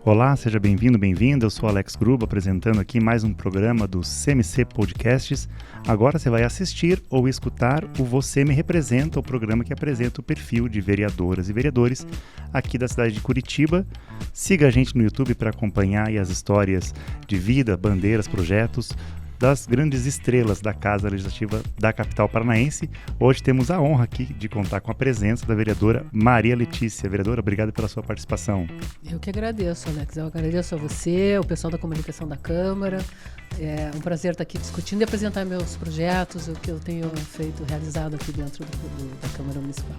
Olá, seja bem-vindo, bem-vinda. Eu sou Alex Gruba, apresentando aqui mais um programa do CMC Podcasts. Agora você vai assistir ou escutar o Você Me Representa, o programa que apresenta o perfil de vereadoras e vereadores aqui da cidade de Curitiba. Siga a gente no YouTube para acompanhar aí as histórias de vida, bandeiras, projetos das grandes estrelas da Casa Legislativa da capital paranaense. Hoje temos a honra aqui de contar com a presença da vereadora Maria Letícia. Vereadora, obrigado pela sua participação. Eu que agradeço, Alex. Eu agradeço a você, o pessoal da comunicação da Câmara. É um prazer estar aqui discutindo e apresentar meus projetos, o que eu tenho feito, realizado aqui dentro da Câmara Municipal.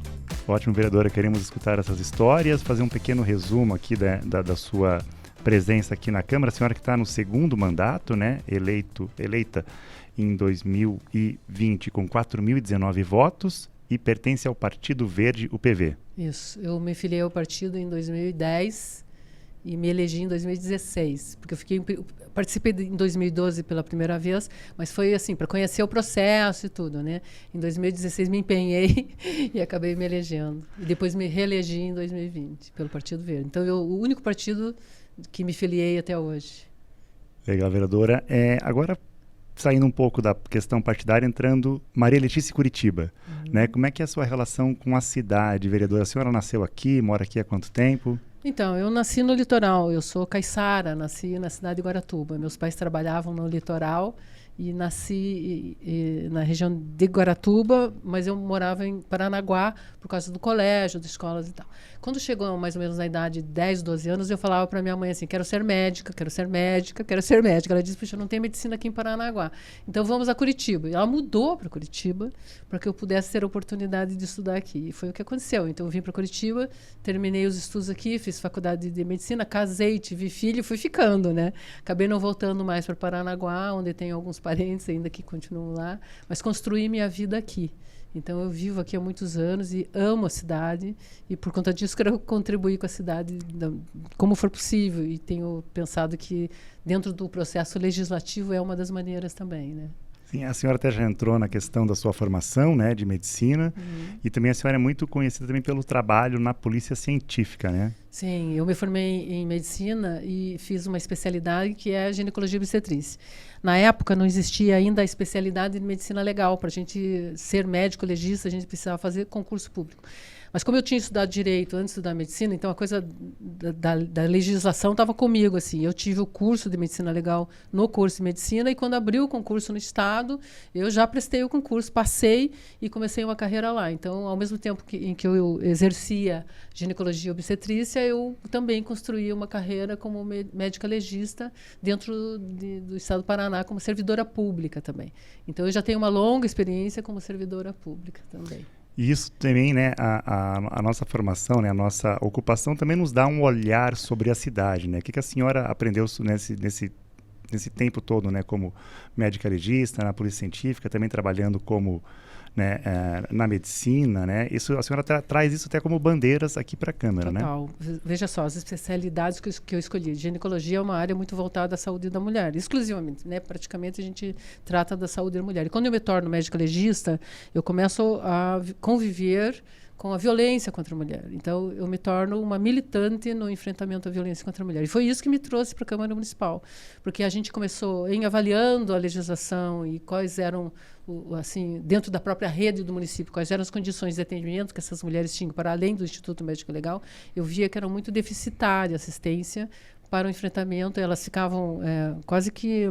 Ótimo, vereadora. Queremos escutar essas histórias, fazer um pequeno resumo aqui da sua presença aqui na Câmara. A senhora que está no segundo mandato, né, eleita em 2020 com 4.019 votos e pertence ao Partido Verde, o PV. Isso, eu me filiei ao partido em 2010 e me elegi em 2016, porque participei em 2012 pela primeira vez, mas foi assim, para conhecer o processo e tudo, né? Em 2016 me empenhei e acabei me elegendo. E depois me reelegi em 2020 pelo Partido Verde. Então, o único partido que me filiei até hoje. Legal, vereadora. Agora, saindo um pouco da questão partidária, entrando Maria Letícia Curitiba, né? Como é que é a sua relação com a cidade, vereadora? A senhora nasceu aqui, mora aqui há quanto tempo? Então, eu nasci no litoral, eu sou caiçara, nasci na cidade de Guaratuba. Meus pais trabalhavam no litoral e nasci na região de Guaratuba, mas eu morava em Paranaguá por causa do colégio, das escolas e tal. Quando chegou mais ou menos na idade de 10, 12 anos, eu falava para minha mãe assim, quero ser médica, quero ser médica, quero ser médica. Ela disse, puxa, não tem medicina aqui em Paranaguá. Então vamos a Curitiba. E ela mudou para Curitiba para que eu pudesse ter a oportunidade de estudar aqui. E foi o que aconteceu. Então eu vim para Curitiba, terminei os estudos aqui, fiz faculdade de medicina, casei, tive filho e fui ficando, né? Acabei não voltando mais para Paranaguá, onde tenho alguns parentes ainda que continuam lá, mas construí minha vida aqui. Então, eu vivo aqui há muitos anos e amo a cidade e, por conta disso, quero contribuir com a cidade como for possível. E tenho pensado que, dentro do processo legislativo, é uma das maneiras também, né? Sim, a senhora até já entrou na questão da sua formação, né, de medicina, e também a senhora é muito conhecida também pelo trabalho na polícia científica, né? Sim, eu me formei em medicina e fiz uma especialidade que é a ginecologia e obstetrícia. Na época não existia ainda a especialidade de medicina legal. Para a gente ser médico legista, a gente precisava fazer concurso público. Mas como eu tinha estudado direito antes de estudar medicina, então a coisa da legislação estava comigo, assim. Eu tive o curso de medicina legal no curso de medicina e quando abriu o concurso no estado, eu já prestei o concurso, passei e comecei uma carreira lá. Então, ao mesmo tempo em que eu exercia ginecologia e obstetrícia, eu também construí uma carreira como médica legista dentro do estado do Paraná, como servidora pública também. Então, eu já tenho uma longa experiência como servidora pública também. E isso também, né, a nossa formação, né, a nossa ocupação também nos dá um olhar sobre a cidade, né? O que a senhora aprendeu nesse tempo todo, né, como médica legista, na polícia científica, também trabalhando como, né, na medicina, né? Isso, a senhora traz isso até como bandeiras aqui para a Câmara, Total. Né? Veja só, as especialidades que eu escolhi. Ginecologia é uma área muito voltada à saúde da mulher, exclusivamente, né? Praticamente a gente trata da saúde da mulher. E quando eu me torno médica legista, eu começo a conviver com a violência contra a mulher. Então, eu me torno uma militante no enfrentamento à violência contra a mulher. E foi isso que me trouxe para a Câmara Municipal, porque a gente começou em avaliando a legislação e quais eram, assim, dentro da própria rede do município, quais eram as condições de atendimento que essas mulheres tinham para além do Instituto Médico Legal. Eu via que era muito deficitária a assistência para o enfrentamento. Elas ficavam quase que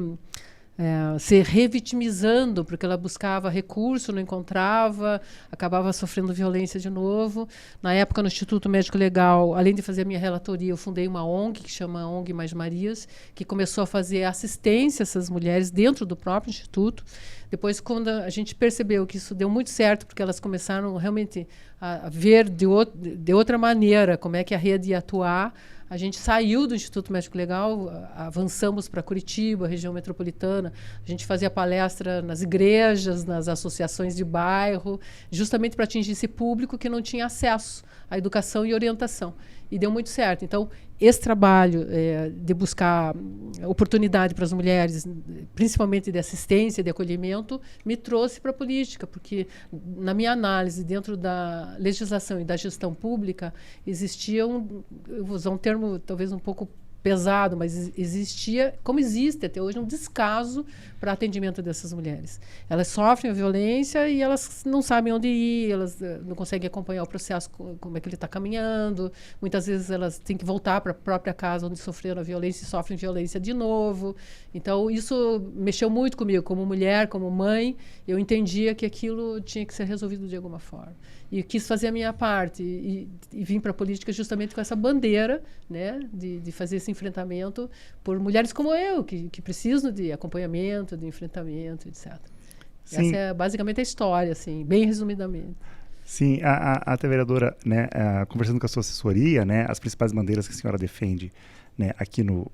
se revitimizando, porque ela buscava recurso, não encontrava, acabava sofrendo violência de novo. Na época, no Instituto Médico Legal, além de fazer a minha relatoria, eu fundei uma ONG, que chama ONG Mais Marias, que começou a fazer assistência a essas mulheres dentro do próprio Instituto. Depois, quando a gente percebeu que isso deu muito certo, porque elas começaram realmente a ver de outra maneira como é que a rede ia atuar, a gente saiu do Instituto Médico Legal, avançamos para Curitiba, região metropolitana. A gente fazia palestra nas igrejas, nas associações de bairro, justamente para atingir esse público que não tinha acesso à educação e orientação. E deu muito certo. Então, esse trabalho de buscar oportunidade para as mulheres, principalmente de assistência, de acolhimento, me trouxe para a política, porque, na minha análise, dentro da legislação e da gestão pública, existia eu vou usar um termo talvez um pouco pesado, mas existia, como existe até hoje, um descaso para atendimento dessas mulheres. Elas sofrem a violência e elas não sabem onde ir, elas não conseguem acompanhar o processo, como é que ele está caminhando. Muitas vezes elas têm que voltar para a própria casa onde sofreram a violência e sofrem violência de novo. Então, isso mexeu muito comigo, como mulher, como mãe. Eu entendia que aquilo tinha que ser resolvido de alguma forma. E quis fazer a minha parte e vim para a política justamente com essa bandeira, né, de fazer esse enfrentamento por mulheres como eu, que precisam de acompanhamento, de enfrentamento, etc. Sim. Essa é basicamente a história, assim, bem resumidamente. Sim, até vereadora, né, conversando com a sua assessoria, né, as principais bandeiras que a senhora defende, né, aqui no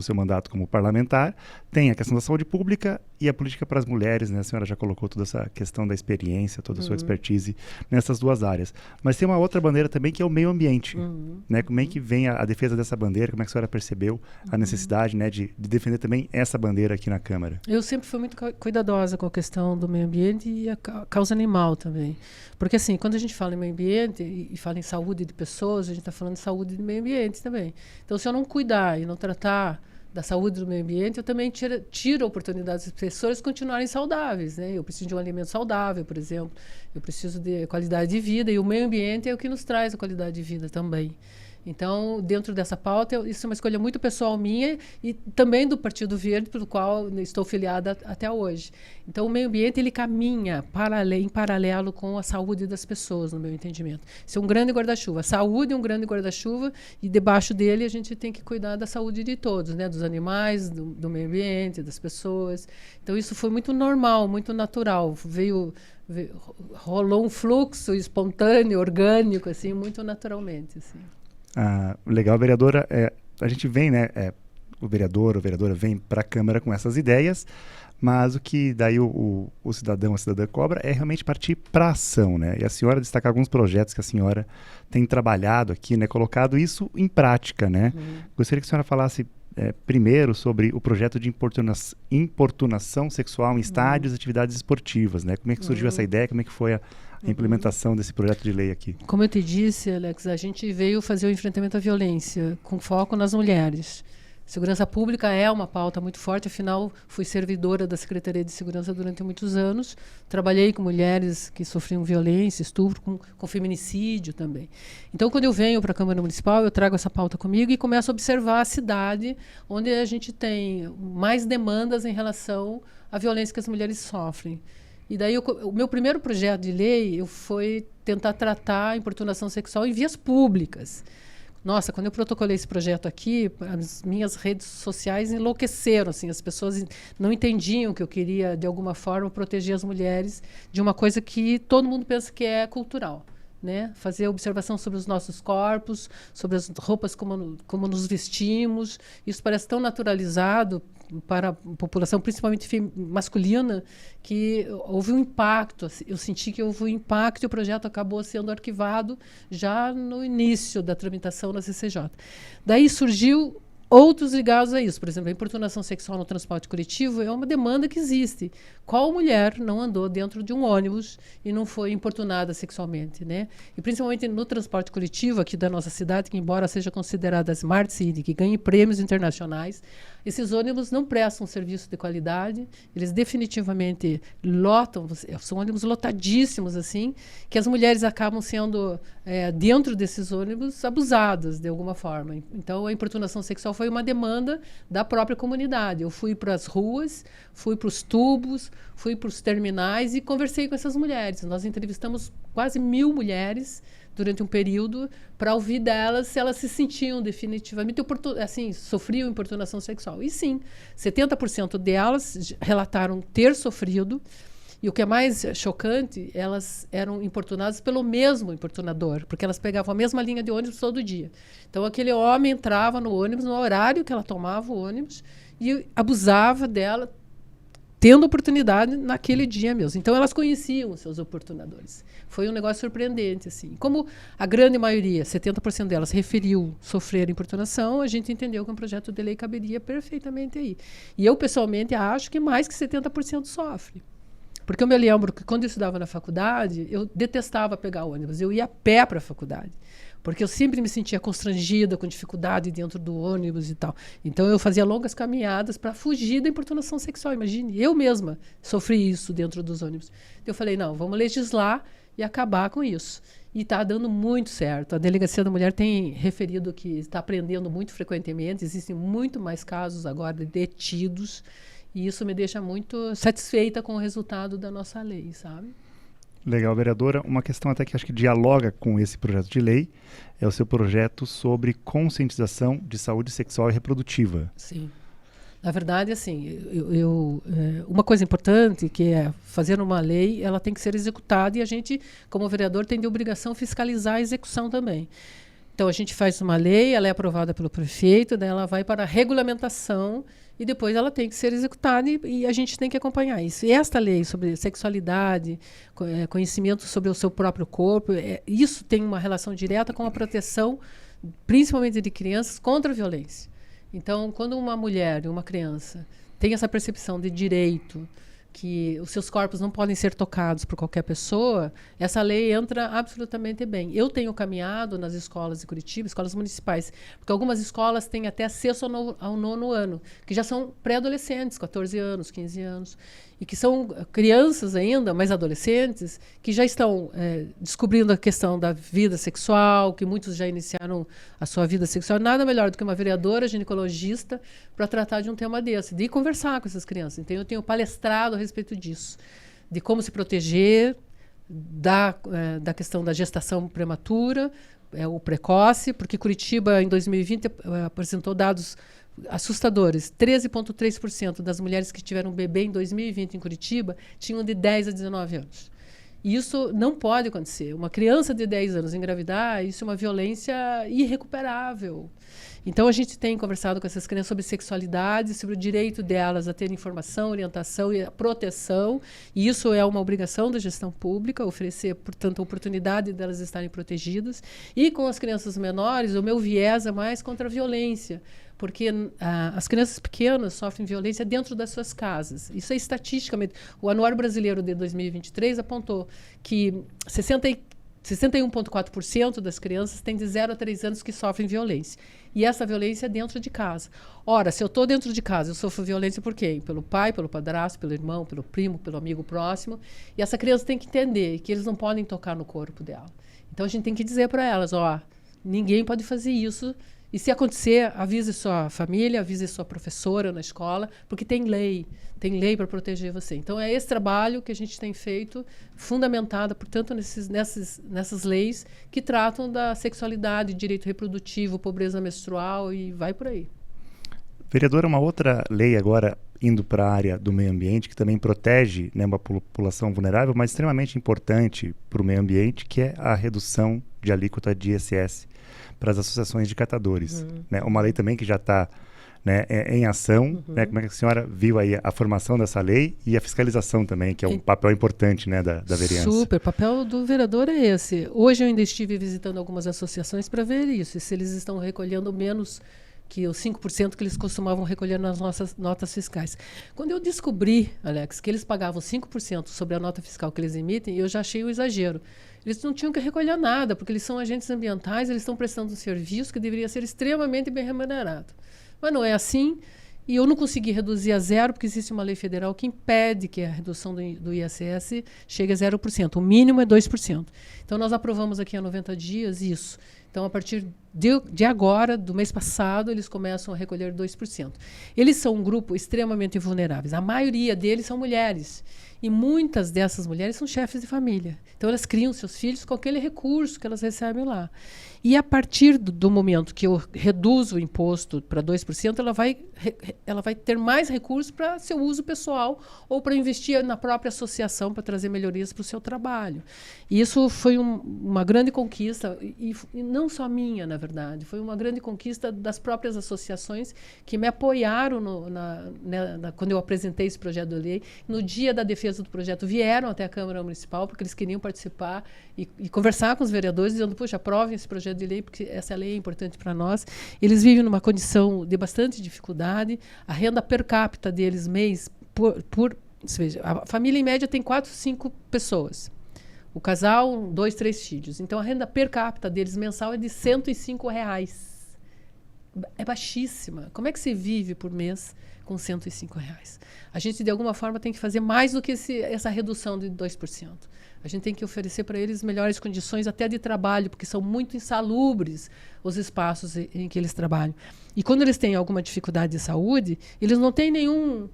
seu mandato como parlamentar, tem a questão da saúde pública e a política para as mulheres, né? A senhora já colocou toda essa questão da experiência, toda a sua expertise nessas duas áreas. Mas tem uma outra bandeira também que é o meio ambiente, né? Como é que vem a defesa dessa bandeira? Como é que a senhora percebeu a necessidade, né, de defender também essa bandeira aqui na Câmara? Eu sempre fui muito cuidadosa com a questão do meio ambiente e a causa animal também. Porque, assim, quando a gente fala em meio ambiente e fala em saúde de pessoas, a gente está falando de saúde de meio ambiente também. Então, se eu não cuidar e não tratar da saúde do meio ambiente, eu também tiro a oportunidade das pessoas continuarem saudáveis, né? Eu preciso de um alimento saudável, por exemplo. Eu preciso de qualidade de vida e o meio ambiente é o que nos traz a qualidade de vida também. Então, dentro dessa pauta, isso é uma escolha muito pessoal minha e também do Partido Verde, pelo qual estou filiada até hoje. Então, o meio ambiente ele caminha em paralelo com a saúde das pessoas, no meu entendimento. Isso é um grande guarda-chuva. A saúde é um grande guarda-chuva e debaixo dele a gente tem que cuidar da saúde de todos, né? Dos animais, do meio ambiente, das pessoas. Então, isso foi muito normal, muito natural. Rolou um fluxo espontâneo, orgânico, assim, muito naturalmente, assim. Legal, vereadora. A gente vem, né? O vereador ou a vereadora vem para a Câmara com essas ideias, mas o que daí o cidadão, a cidadã cobra é realmente partir para a ação, né? E a senhora destaca alguns projetos que a senhora tem trabalhado aqui, né? Colocado isso em prática, né? Gostaria que a senhora falasse primeiro sobre o projeto de importunação sexual em estádios e atividades esportivas, né? Como é que surgiu essa ideia? Como é que foi a implementação desse projeto de lei aqui? Como eu te disse, Alex, a gente veio fazer o enfrentamento à violência com foco nas mulheres. Segurança pública é uma pauta muito forte, afinal, fui servidora da Secretaria de Segurança durante muitos anos, trabalhei com mulheres que sofriam violência, estupro, com feminicídio também. Então, quando eu venho para a Câmara Municipal, eu trago essa pauta comigo e começo a observar a cidade onde a gente tem mais demandas em relação à violência que as mulheres sofrem. E daí, o meu primeiro projeto de lei foi tentar tratar a importunação sexual em vias públicas. Nossa, quando eu protocolei esse projeto aqui, as minhas redes sociais enlouqueceram, assim, as pessoas não entendiam que eu queria, de alguma forma, proteger as mulheres de uma coisa que todo mundo pensa que é cultural, né? Fazer observação sobre os nossos corpos, sobre as roupas, como nos vestimos. Isso parece tão naturalizado para a população, principalmente masculina, que houve um impacto. Eu senti que houve um impacto e o projeto acabou sendo arquivado já no início da tramitação na CCJ. Daí surgiu outros ligados a isso. Por exemplo, a importunação sexual no transporte coletivo é uma demanda que existe. Qual mulher não andou dentro de um ônibus e não foi importunada sexualmente, né? E principalmente no transporte coletivo aqui da nossa cidade, que embora seja considerada Smart City, que ganhe prêmios internacionais, esses ônibus não prestam um serviço de qualidade, eles definitivamente lotam, são ônibus lotadíssimos, assim, que as mulheres acabam sendo, dentro desses ônibus, abusadas de alguma forma. Então, a importunação sexual foi uma demanda da própria comunidade. Eu fui para as ruas, fui para os tubos, fui para os terminais e conversei com essas mulheres. Nós entrevistamos quase 1.000 mulheres durante um período para ouvir delas se elas se sentiam definitivamente sofriam importunação sexual. E sim, 70% delas relataram ter sofrido. E o que é mais chocante, elas eram importunadas pelo mesmo importunador, porque elas pegavam a mesma linha de ônibus todo dia. Então, aquele homem entrava no ônibus, no horário que ela tomava o ônibus, e abusava dela, tendo oportunidade naquele dia mesmo. Então, elas conheciam os seus oportunadores. Foi um negócio surpreendente, assim. Como a grande maioria, 70% delas, referiu sofrer importunação, a gente entendeu que um projeto de lei caberia perfeitamente aí. E eu, pessoalmente, acho que mais que 70% sofre. Porque eu me lembro que quando eu estudava na faculdade, eu detestava pegar ônibus, eu ia a pé para a faculdade. Porque eu sempre me sentia constrangida, com dificuldade dentro do ônibus e tal. Então, eu fazia longas caminhadas para fugir da importunação sexual. Imagine, eu mesma sofri isso dentro dos ônibus. Então, eu falei, não, vamos legislar e acabar com isso. E está dando muito certo. A Delegacia da Mulher tem referido que está aprendendo muito frequentemente. Existem muito mais casos agora de detidos. E isso me deixa muito satisfeita com o resultado da nossa lei, sabe? Legal, vereadora. Uma questão até que acho que dialoga com esse projeto de lei é o seu projeto sobre conscientização de saúde sexual e reprodutiva. Sim. Na verdade, assim, uma coisa importante que é fazer uma lei, ela tem que ser executada e a gente, como vereador, tem de obrigação fiscalizar a execução também. Então, a gente faz uma lei, ela é aprovada pelo prefeito, daí ela vai para a regulamentação e depois ela tem que ser executada e a gente tem que acompanhar isso. E esta lei sobre sexualidade, conhecimento sobre o seu próprio corpo, isso tem uma relação direta com a proteção, principalmente de crianças, contra a violência. Então, quando uma mulher e uma criança tem essa percepção de direito, que os seus corpos não podem ser tocados por qualquer pessoa, essa lei entra absolutamente bem. Eu tenho caminhado nas escolas de Curitiba, escolas municipais, porque algumas escolas têm até sexto ao nono ano, que já são pré-adolescentes, 14 anos, 15 anos, e que são crianças ainda, mas adolescentes, que já estão descobrindo a questão da vida sexual, que muitos já iniciaram a sua vida sexual. Nada melhor do que uma vereadora ginecologista para tratar de um tema desse, de conversar com essas crianças. Então, eu tenho palestrado a respeito disso, de como se proteger da questão da gestação prematura, o precoce, porque Curitiba, em 2020, apresentou dados assustadores. 13,3% das mulheres que tiveram bebê em 2020 em Curitiba tinham de 10 a 19 anos. E isso não pode acontecer. Uma criança de 10 anos engravidar, isso é uma violência irrecuperável. Então, a gente tem conversado com essas crianças sobre sexualidade, sobre o direito delas a ter informação, orientação e proteção. E isso é uma obrigação da gestão pública, oferecer, portanto, a oportunidade delas estarem protegidas. E com as crianças menores, o meu viés é mais contra a violência, porque as crianças pequenas sofrem violência dentro das suas casas. Isso é estatisticamente. O Anuário Brasileiro de 2023 apontou que 61,4% das crianças têm de 0 a 3 anos que sofrem violência. E essa violência é dentro de casa. Ora, se eu estou dentro de casa, eu sofro violência por quem? Pelo pai, pelo padrasto, pelo irmão, pelo primo, pelo amigo próximo. E essa criança tem que entender que eles não podem tocar no corpo dela. Então, a gente tem que dizer para elas, ninguém pode fazer isso. E se acontecer, avise sua família, avise sua professora na escola, porque tem lei para proteger você. Então, é esse trabalho que a gente tem feito, fundamentado, portanto, nessas leis que tratam da sexualidade, direito reprodutivo, pobreza menstrual e vai por aí. Vereadora, uma outra lei agora indo para a área do meio ambiente, que também protege, né, uma população vulnerável, mas extremamente importante para o meio ambiente, que é a redução de alíquota de ISS para as associações de catadores. Né? Uma lei também que já está, né, em ação. Né? Como é que a senhora viu aí a formação dessa lei e a fiscalização também, que é um papel importante, né, da vereança? Super, o papel do vereador é esse. Hoje eu ainda estive visitando algumas associações para ver isso, se eles estão recolhendo menos que os 5% que eles costumavam recolher nas nossas notas fiscais. Quando eu descobri, Alex, que eles pagavam 5% sobre a nota fiscal que eles emitem, eu já achei o exagero. Eles não tinham que recolher nada, porque eles são agentes ambientais, eles estão prestando um serviço que deveria ser extremamente bem remunerado. Mas não é assim, e eu não consegui reduzir a zero, porque existe uma lei federal que impede que a redução do ISS chegue a 0%. O mínimo é 2%. Então, nós aprovamos aqui há 90 dias isso. Então, a partir de agora, do mês passado, eles começam a recolher 2%. Eles são um grupo extremamente vulneráveis. A maioria deles são mulheres. E muitas dessas mulheres são chefes de família. Então, elas criam seus filhos com aquele recurso que elas recebem lá. E a partir do momento que eu reduzo o imposto para 2%, ela vai ter mais recursos para seu uso pessoal ou para investir na própria associação para trazer melhorias para o seu trabalho. E isso foi uma grande conquista, e não só minha, na verdade, foi uma grande conquista das próprias associações que me apoiaram quando eu apresentei esse projeto de lei. No dia da defesa do projeto, vieram até a Câmara Municipal, porque eles queriam participar e conversar com os vereadores, dizendo, puxa, aprovem esse projeto de lei, porque essa lei é importante para nós. Eles vivem numa condição de bastante dificuldade. A renda per capita deles, mês, veja, a família, em média, tem 4, 5 pessoas. O casal, 2, 3 filhos. Então, a renda per capita deles mensal é de R$105. É baixíssima. Como é que você vive por mês com R$105? A gente, de alguma forma, tem que fazer mais do que essa redução de 2%. A gente tem que oferecer para eles melhores condições até de trabalho, porque são muito insalubres os espaços em que eles trabalham. E quando eles têm alguma dificuldade de saúde, eles não têm nenhum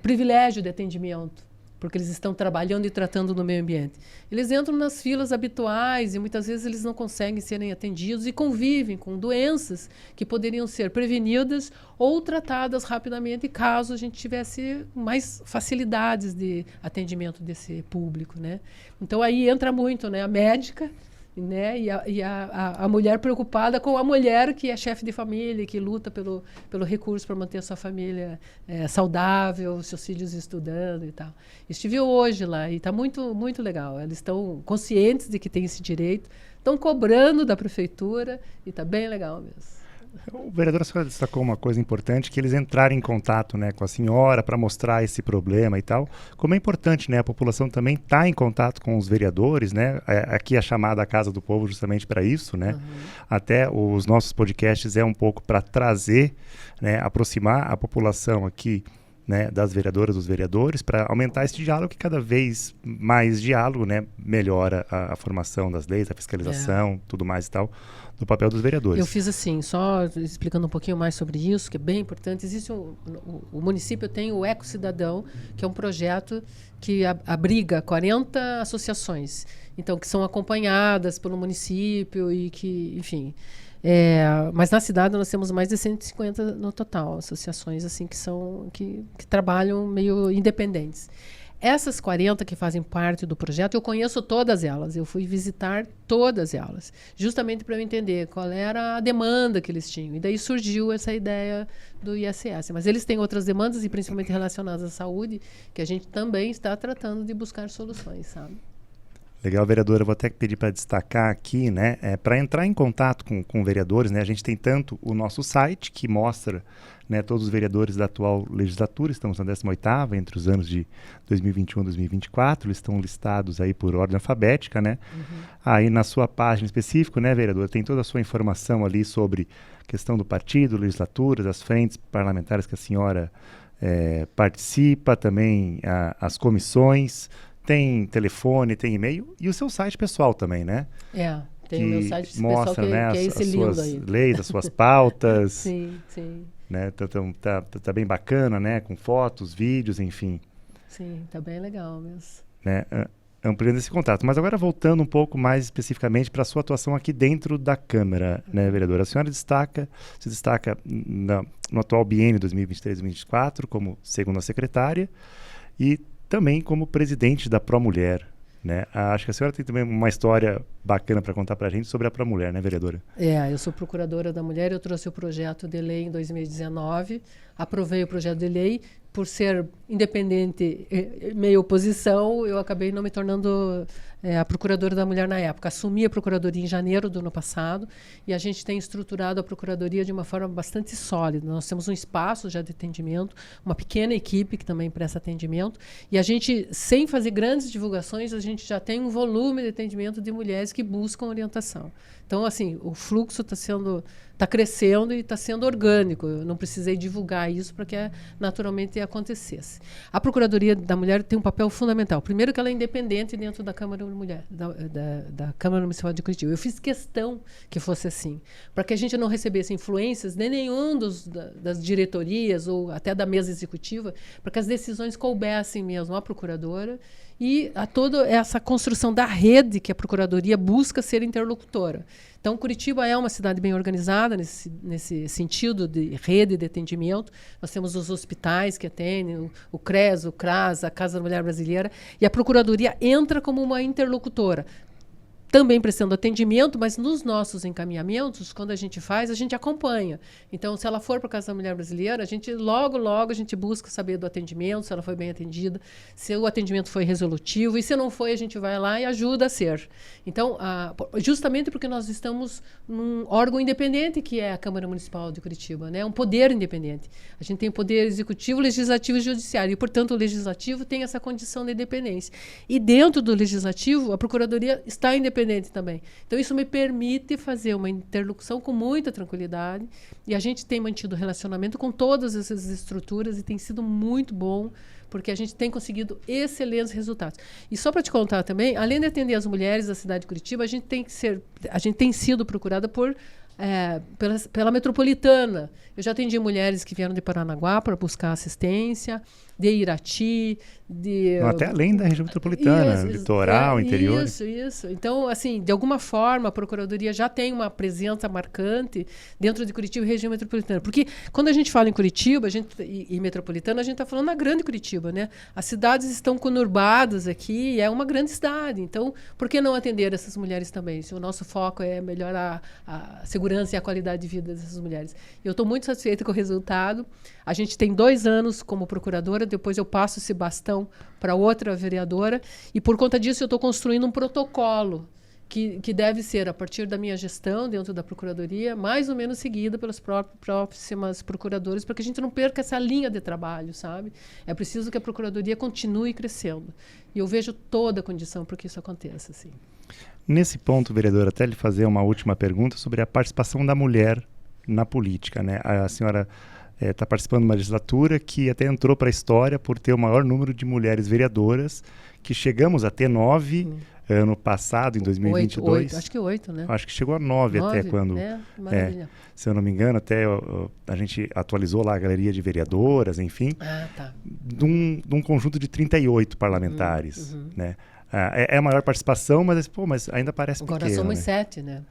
privilégio de atendimento, porque eles estão trabalhando e tratando no meio ambiente. Eles entram nas filas habituais e muitas vezes eles não conseguem serem atendidos e convivem com doenças que poderiam ser prevenidas ou tratadas rapidamente caso a gente tivesse mais facilidades de atendimento desse público, né? Então aí entra muito, né, a médica, né, e a mulher preocupada com a mulher que é chefe de família, que luta pelo recurso para manter a sua família saudável, seus filhos estudando e tal. Estive hoje lá e está muito, muito legal. Eles estão conscientes de que tem esse direito, estão cobrando da prefeitura e está bem legal mesmo. O vereador, a senhora destacou uma coisa importante, que eles entrarem em contato, né, com a senhora para mostrar esse problema e tal. Como é importante, né, a população também estar em contato com os vereadores, né? Aqui a chamada Casa do Povo justamente para isso, né? Uhum. Até os nossos podcasts é um pouco para trazer, né, aproximar a população aqui, né, das vereadoras, dos vereadores, para aumentar esse diálogo, que cada vez mais diálogo, né, melhora a formação das leis, a fiscalização, tudo mais e tal, do papel dos vereadores. Eu fiz assim, só explicando um pouquinho mais sobre isso, que é bem importante. Existe o município tem o Eco Cidadão, que é um projeto que abriga 40 associações, então, que são acompanhadas pelo município e que, enfim... mas na cidade nós temos mais de 150 no total, associações assim que trabalham meio independentes. Essas 40 que fazem parte do projeto, eu conheço todas elas, eu fui visitar todas elas, justamente para eu entender qual era a demanda que eles tinham. E daí surgiu essa ideia do ISS. Mas eles têm outras demandas, e principalmente relacionadas à saúde, que a gente também está tratando de buscar soluções, sabe? Legal, vereadora. Eu vou até pedir para destacar aqui, né, para entrar em contato com vereadores, né, a gente tem tanto o nosso site, que mostra, né, todos os vereadores da atual legislatura, estamos na 18ª, entre os anos de 2021 e 2024, eles estão listados aí por ordem alfabética, né? Uhum. Aí na sua página específica, né, vereadora, tem toda a sua informação ali sobre questão do partido, legislaturas, as frentes parlamentares que a senhora participa, também as comissões. Tem telefone, tem e-mail e o seu site pessoal também, né? Tem o meu site pessoal mostra, né, que é esse as lindo suas aí. leis, as suas pautas. Sim, sim. Né? Tá bem bacana, né? Com fotos, vídeos, enfim. Sim, tá bem legal mesmo. Né? Ampliando esse contato. Mas agora voltando um pouco mais especificamente para a sua atuação aqui dentro da Câmara, né, vereadora? A senhora se destaca no atual biênio 2023-2024 como segunda secretária e também como presidente da Promulher, né? Acho que a senhora tem também uma história bacana para contar para a gente sobre a Promulher, né, vereadora? Eu sou procuradora da mulher, eu trouxe o projeto de lei em 2019, aprovei o projeto de lei, por ser independente, meio oposição, eu acabei não me tornando a procuradora da mulher na época. Assumi a procuradoria em janeiro do ano passado e a gente tem estruturado a procuradoria de uma forma bastante sólida. Nós temos um espaço já de atendimento, uma pequena equipe que também presta atendimento e a gente, sem fazer grandes divulgações, a gente já tem um volume de atendimento de mulheres que buscam orientação. Então, assim, o fluxo está crescendo e está sendo orgânico. Eu não precisei divulgar isso para que naturalmente acontecesse. A Procuradoria da Mulher tem um papel fundamental. Primeiro que ela é independente dentro da Câmara da Mulher, da Câmara Municipal de Curitiba. Eu fiz questão que fosse assim, para que a gente não recebesse influências de nenhum das diretorias ou até da mesa executiva, para que as decisões coubessem mesmo à procuradora e a toda essa construção da rede que a Procuradoria busca ser interlocutora. Então, Curitiba é uma cidade bem organizada nesse sentido de rede de atendimento. Nós temos os hospitais que atendem, o CRES, o CRAS, a Casa da Mulher Brasileira, e a Procuradoria entra como uma interlocutora. também prestando atendimento, mas nos nossos encaminhamentos, quando a gente faz, a gente acompanha. Então, se ela for para a Casa da Mulher Brasileira, a gente logo a gente busca saber do atendimento, se ela foi bem atendida, se o atendimento foi resolutivo, e se não foi, a gente vai lá e ajuda a ser. Então, justamente porque nós estamos num órgão independente, que é a Câmara Municipal de Curitiba, né? Um poder independente. A gente tem poder executivo, legislativo e judiciário, e, portanto, o legislativo tem essa condição de independência. E dentro do legislativo, a Procuradoria está independente também. Então, isso me permite fazer uma interlocução com muita tranquilidade, e a gente tem mantido relacionamento com todas essas estruturas e tem sido muito bom, porque a gente tem conseguido excelentes resultados. E só para te contar também, além de atender as mulheres da cidade de Curitiba, a gente tem sido procurada pela metropolitana. Eu já atendi mulheres que vieram de Paranaguá para buscar assistência, de Irati, até além da região metropolitana, litoral, interior. Isso. Então, assim, de alguma forma, a Procuradoria já tem uma presença marcante dentro de Curitiba e região metropolitana. Porque quando a gente fala em Curitiba e metropolitana, a gente está falando na grande Curitiba, né? As cidades estão conurbadas aqui, e é uma grande cidade. Então, por que não atender essas mulheres também? Se o nosso foco é melhorar a segurança e a qualidade de vida dessas mulheres. Eu estou muito satisfeita com o resultado. A gente tem 2 anos como procuradora, depois eu passo esse bastão para outra vereadora, e por conta disso eu estou construindo um protocolo que deve ser, a partir da minha gestão dentro da Procuradoria, mais ou menos seguida pelas próximas procuradoras, para que a gente não perca essa linha de trabalho, sabe? É preciso que a Procuradoria continue crescendo. E eu vejo toda a condição para que isso aconteça, assim. Nesse ponto, vereador, até lhe fazer uma última pergunta sobre a participação da mulher na política, né? A senhora está participando de uma legislatura que até entrou para a história por ter o maior número de mulheres vereadoras, que chegamos a ter 9 ano passado, em 2022. 8, acho que 8, né? Acho que chegou a 9 até quando... maravilha. Se eu não me engano, até a gente atualizou lá a galeria de vereadoras, enfim, de um conjunto de 38 parlamentares, né? É a maior participação, mas ainda parece pequeno. Agora somos né? 7, né?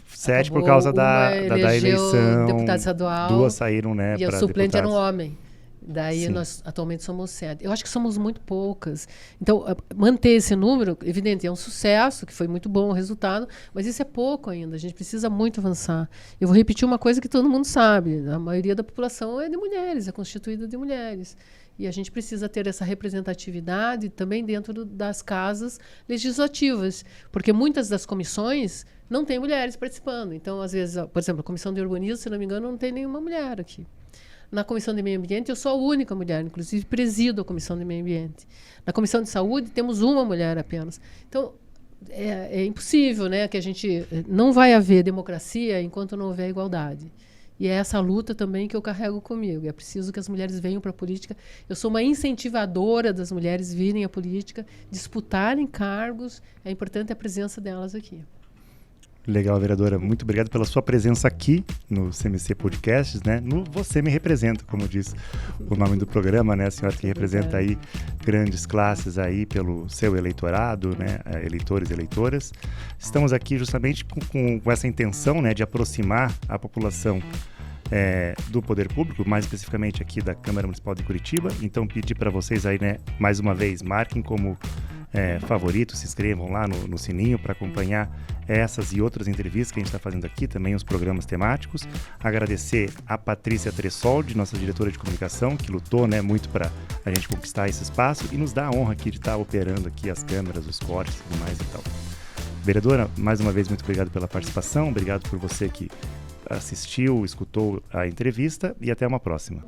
7 por causa da eleição, deputado estadual, 2 saíram, né? E o suplente deputados. era um homem. Daí Sim. nós atualmente somos 7. Eu acho que somos muito poucas. Então, manter esse número, evidente, é um sucesso, que foi muito bom o resultado, mas isso é pouco ainda. A gente precisa muito avançar. Eu vou repetir uma coisa que todo mundo sabe. A maioria da população é de mulheres, é constituída de mulheres. E a gente precisa ter essa representatividade também dentro das casas legislativas, porque muitas das comissões não têm mulheres participando. Então, às vezes, por exemplo, a Comissão de Urbanismo, se não me engano, não tem nenhuma mulher aqui. Na Comissão de Meio Ambiente, eu sou a única mulher, inclusive presido a Comissão de Meio Ambiente. Na Comissão de Saúde, temos uma mulher apenas. Então, é impossível, né, que a gente... Não vai haver democracia enquanto não houver igualdade. E é essa luta também que eu carrego comigo. É preciso que as mulheres venham para a política. Eu sou uma incentivadora das mulheres virem à política, disputarem cargos. É importante a presença delas aqui. Legal, vereadora. Muito obrigado pela sua presença aqui no CMC Podcasts, né? No Você Me Representa, como diz o nome do programa, né? A senhora que representa aí grandes classes aí pelo seu eleitorado, né? Eleitores e eleitoras. Estamos aqui justamente com essa intenção, né? De aproximar a população do poder público, mais especificamente aqui da Câmara Municipal de Curitiba. Então, pedir para vocês aí, né? Mais uma vez, marquem como favoritos, se inscrevam lá no sininho para acompanhar essas e outras entrevistas que a gente está fazendo aqui, também os programas temáticos. Agradecer a Patrícia Tressoldi, nossa diretora de comunicação, que lutou, né, muito para a gente conquistar esse espaço e nos dá a honra aqui de estar operando aqui as câmeras, os cortes e tudo mais e tal. Vereadora, mais uma vez, muito obrigado pela participação, obrigado por você que assistiu, escutou a entrevista e até uma próxima.